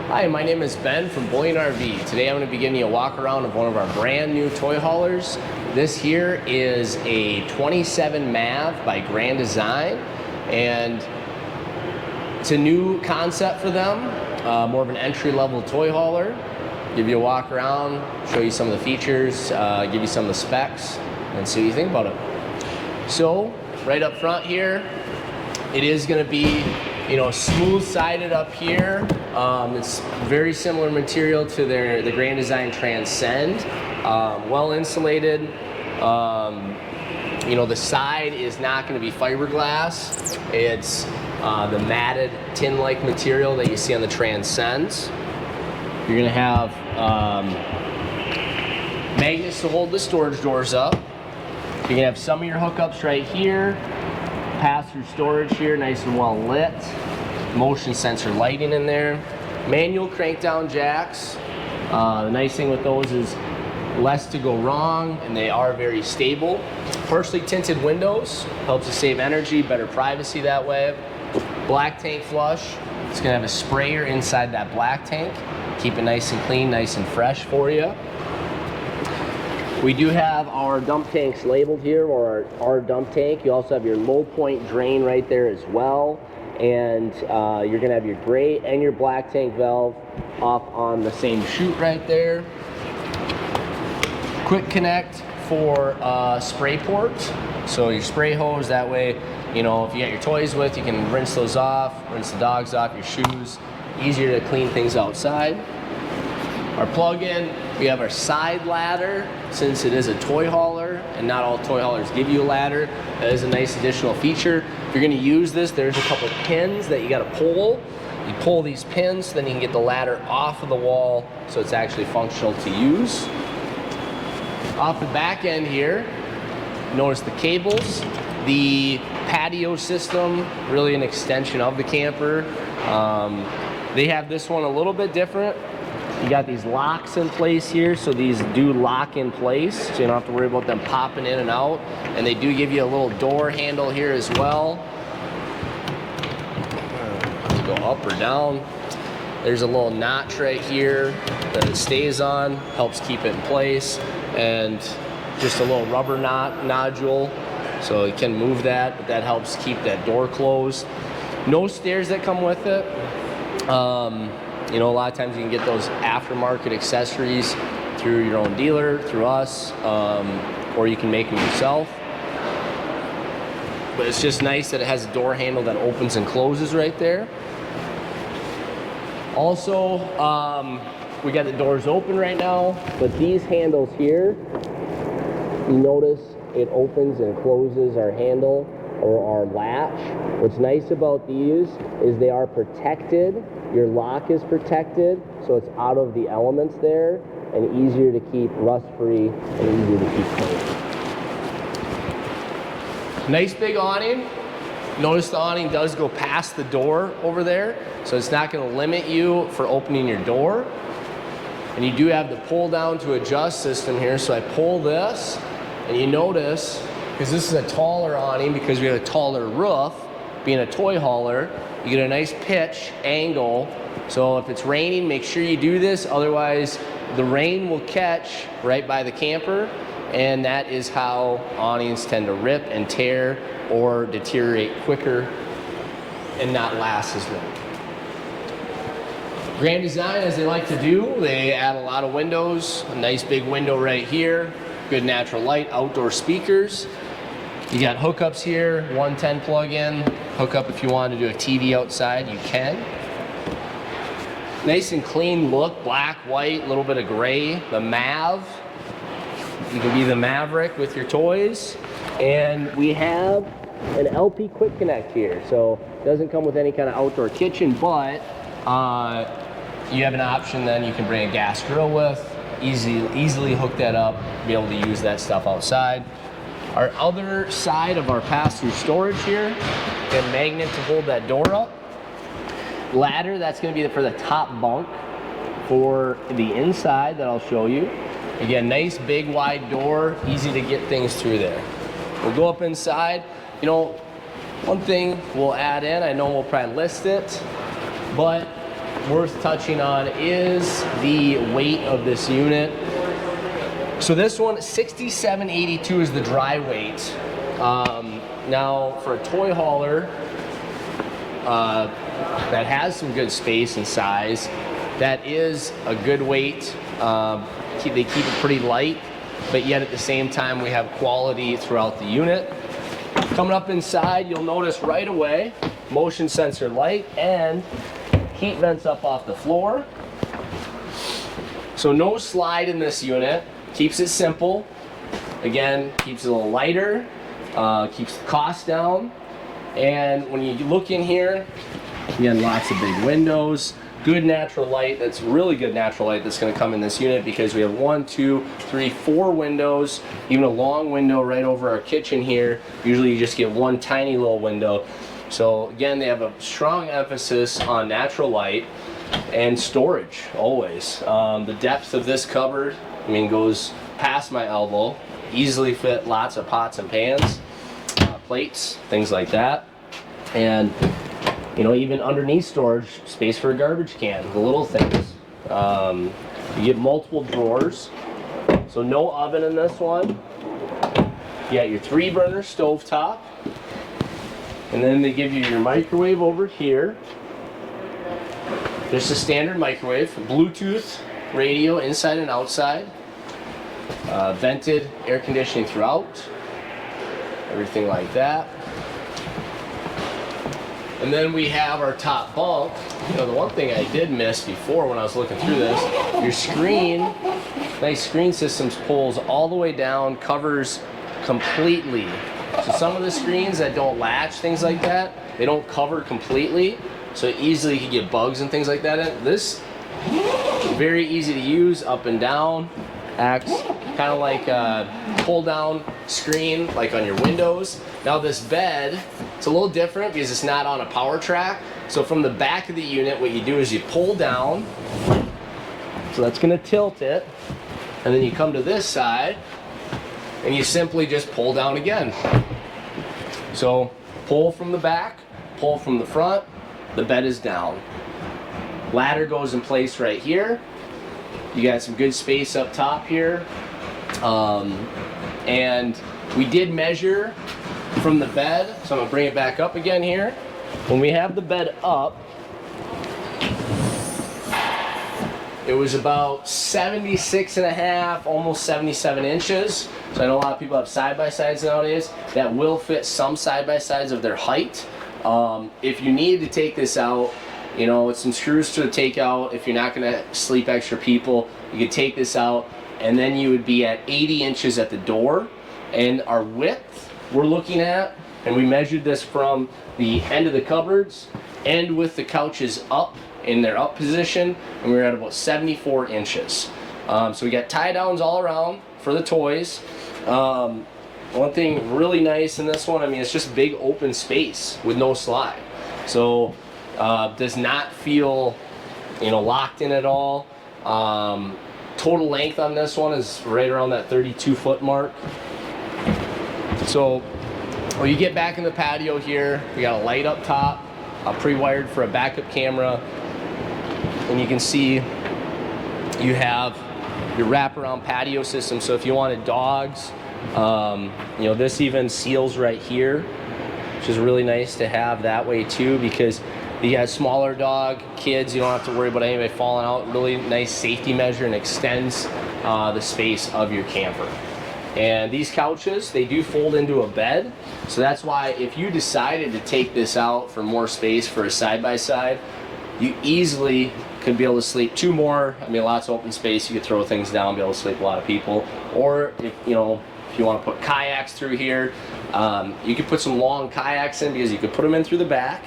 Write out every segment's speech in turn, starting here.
Hi, my name is Ben from Bullion RV. Today I'm going to be giving you a walk around of one of our brand new toy haulers. This here is a 27 MAV by Grand Design, and it's a new concept for them, more of an entry-level toy hauler. Give you a walk around, show you some of the features, give you some of the specs, and see what you think about it. So, right up front here, it is going to be, smooth-sided up here. It's very similar material to the Grand Design Transcend. Well insulated. The side is not going to be fiberglass. It's the matted tin-like material that you see on the Transcends. You're going to have magnets to hold the storage doors up. You're going to have some of your hookups right here. Pass-through storage here, nice and well lit. Motion sensor lighting in there. Manual crank down jacks. The nice thing with those is less to go wrong, and they are very stable. Partially tinted windows, helps you save energy, better privacy that way. Black tank flush. It's gonna have a sprayer inside that black tank. Keep it nice and clean, nice and fresh for you. We do have our dump tanks labeled here, or our dump tank. You also have your low point drain right there as well. And you're gonna have your gray and your black tank valve off on the same chute right there. Quick connect for spray port. So your spray hose, that way, if you got your toys with, you can rinse those off, rinse the dogs off, your shoes. Easier to clean things outside. Our plug-in, we have our side ladder. Since it is a toy hauler, and not all toy haulers give you a ladder, that is a nice additional feature. If you're gonna use this, there's a couple pins that you gotta pull. You pull these pins, then you can get the ladder off of the wall, so it's actually functional to use. Off the back end here, notice the cables. The patio system, really an extension of the camper. They have this one a little bit different. You got these locks in place here, so these do lock in place, so you don't have to worry about them popping in and out. And they do give you a little door handle here as well. Go up or down. There's a little notch right here that it stays on, helps keep it in place, and just a little rubber nodule, so you can move that, but that helps keep that door closed. No stairs that come with it. A lot of times you can get those aftermarket accessories through your own dealer, through us, or you can make them yourself. But it's just nice that it has a door handle that opens and closes right there. Also, we got the doors open right now, but these handles here, you notice it opens and closes our handle or our latch. What's nice about these is they are protected. Your lock is protected, so it's out of the elements there and easier to keep rust-free and easier to keep clean. Nice big awning. Notice the awning does go past the door over there, so it's not going to limit you for opening your door. And you do have the pull down to adjust system here, so I pull this, and you notice, because this is a taller awning, because we have a taller roof, being a toy hauler, you get a nice pitch angle. So if it's raining, make sure you do this, otherwise the rain will catch right by the camper, and that is how awnings tend to rip and tear or deteriorate quicker and not last as long. Grand Design, as they like to do, they add a lot of windows. A nice big window right here, good natural light, outdoor speakers. You got hookups here, 110 plug-in. Hookup if you want to do a TV outside, you can. Nice and clean look, black, white, a little bit of gray. The MAV, you can be the Maverick with your toys. And we have an LP quick connect here. So it doesn't come with any kind of outdoor kitchen, but you have an option then you can bring a gas grill with, easily hook that up, be able to use that stuff outside. Our other side of our pass-through storage here, got a magnet to hold that door up. Ladder, that's going to be for the top bunk. For the inside that I'll show you, again, nice big wide door, easy to get things through there. We'll go up inside. One thing we'll add in, I know we'll probably list it, but worth touching on is the weight of this unit. So this one, 6782 is the dry weight. Now for a toy hauler that has some good space and size, that is a good weight. They keep it pretty light, but yet at the same time we have quality throughout the unit. Coming up inside, you'll notice right away, motion sensor light and heat vents up off the floor. So no slide in this unit. Keeps it simple. Again, keeps it a little lighter, keeps the cost down. And when you look in here, again, lots of big windows, good natural light. That's really good natural light that's going to come in this unit because we have 1, 2, 3, 4 windows, even a long window right over our kitchen here. Usually you just get one tiny little window. So again, they have a strong emphasis on natural light and storage always. The depth of this cupboard, I mean, goes past my elbow. Easily fit lots of pots and pans, plates, things like that. And you know, even underneath storage, space for a garbage can, the little things. You get multiple drawers. So no oven in this one. You got your 3-burner stovetop. And then they give you your microwave over here. Just a standard microwave, Bluetooth radio inside and outside. Vented air conditioning throughout. Everything like that. And then we have our top bunk. You know, the one thing I did miss before when I was looking through this, your screen, nice screen systems, pulls all the way down, covers completely. So some of the screens that don't latch, things like that, they don't cover completely. So easily you can get bugs and things like that in. This, very easy to use, up and down. Acts kind of like a pull down screen like on your windows. Now this bed, it's a little different because it's not on a power track. So from the back of the unit, what you do is you pull down. So that's going to tilt it. And then you come to this side and you simply just pull down again. So pull from the back, pull from the front, the bed is down. Ladder goes in place right here. You got some good space up top here. And we did measure from the bed, so I'm gonna bring it back up again here. When we have the bed up, it was about 76 and a half, almost 77 inches. So I know a lot of people have side-by-sides nowadays that will fit some side-by-sides of their height. If you needed to take this out, you know, it's some screws to take out. If you're not gonna sleep extra people, you could take this out and then you would be at 80 inches at the door. And our width we're looking at, and we measured this from the end of the cupboards and with the couches up in their up position, and we were at about 74 inches. So we got tie downs all around for the toys. One thing really nice in this one, I mean, it's just big open space with no slide. So does not feel, you know, locked in at all. Total length on this one is right around that 32-foot mark. So when you get back in the patio here, we got a light up top, pre-wired for a backup camera, and you can see you have your wraparound patio system. So if you wanted dogs, you know, this even seals right here, which is really nice to have that way too, because you got a smaller dog, kids, you don't have to worry about anybody falling out. Really nice safety measure and extends the space of your camper. And these couches, they do fold into a bed. So that's why if you decided to take this out for more space for a side-by-side, you easily could be able to sleep 2 more. I mean, lots of open space. You could throw things down, be able to sleep a lot of people. Or if you know, if you want to put kayaks through here, you could put some long kayaks in because you could put them in through the back,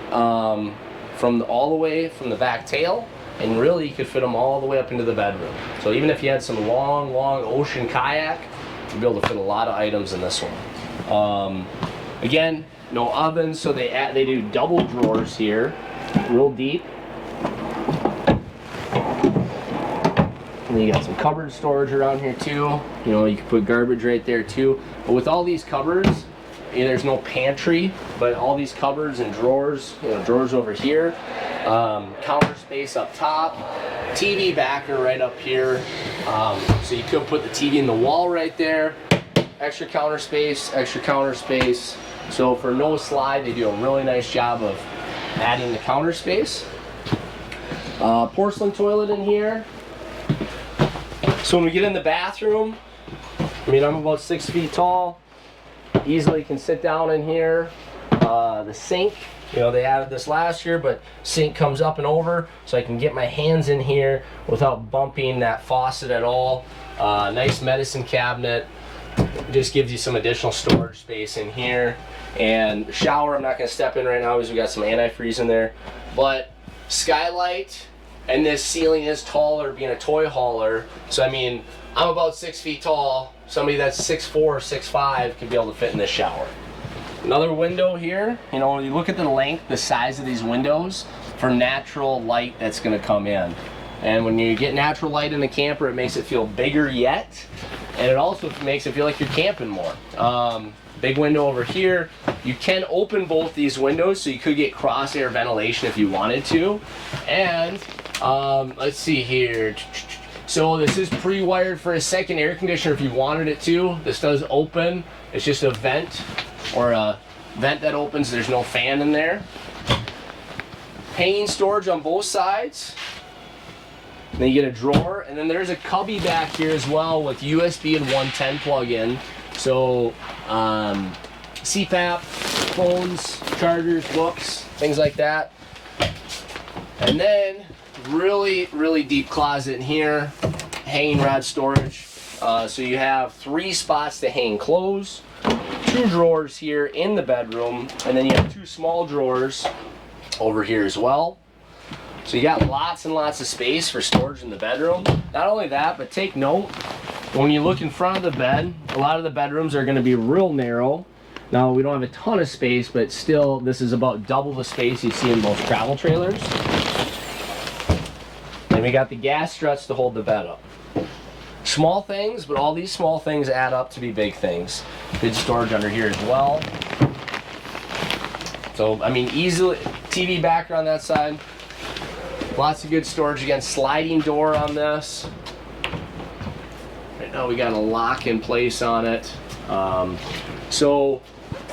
from all the way from the back tail, and really you could fit them all the way up into the bedroom. So even if you had some long ocean kayak, you'd be able to fit a lot of items in this one. Again, no ovens, so they do double drawers here, real deep. And then you got some cupboard storage around here too. You know, you can put garbage right there too. But with all these cupboards, you know, there's no pantry, but all these cupboards and drawers, you know, drawers over here, Counter space up top, TV backer right up here. So you could put the TV in the wall right there. Extra counter space, extra counter space. So for no slide, they do a really nice job of adding the counter space. Porcelain toilet in here. So when we get in the bathroom, I mean, I'm about 6 feet tall. Easily can sit down in here. The sink, you know, they added this last year, but sink comes up and over, so I can get my hands in here without bumping that faucet at all. Nice medicine cabinet. Just gives you some additional storage space in here. And shower, I'm not going to step in right now because we got some antifreeze in there. But skylight, and this ceiling is taller being a toy hauler. So I mean, I'm about 6 feet tall. Somebody that's 6'4", 6'5" could be able to fit in this shower. Another window here. You know, when you look at the length, the size of these windows for natural light that's going to come in. And when you get natural light in the camper, it makes it feel bigger yet. And it also makes it feel like you're camping more. Big window over here. You can open both these windows, so you could get cross air ventilation if you wanted to. And let's see here. So this is pre-wired for a second air conditioner if you wanted it to. This does open. It's just a vent, or a vent that opens. There's no fan in there. Hanging storage on both sides. And then you get a drawer, and then there's a cubby back here as well with USB and 110 plug-in. So CPAP, phones, chargers, books, things like that. And then really deep closet in here, hanging rod storage. So you have 3 spots to hang clothes, 2 drawers here in the bedroom, and then you have 2 small drawers over here as well. So you got lots and lots of space for storage in the bedroom. Not only that, but take note, when you look in front of the bed, a lot of the bedrooms are going to be real narrow. Now, we don't have a ton of space, but still, this is about double the space you see in most travel trailers. Then we got the gas struts to hold the bed up. Small things, but all these small things add up to be big things. Good storage under here as well. So, I mean, easily, TV backer on that side. Lots of good storage. Again, sliding door on this. Right now we got a lock in place on it. So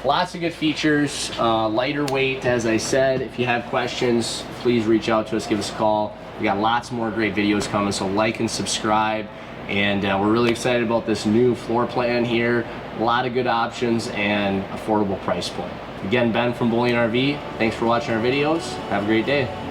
lots of good features. Lighter weight, as I said. If you have questions, please reach out to us, give us a call. We got lots more great videos coming, so like and subscribe. And we're really excited about this new floor plan here. A lot of good options and affordable price point. Again, Ben from Bullion RV. Thanks for watching our videos. Have a great day.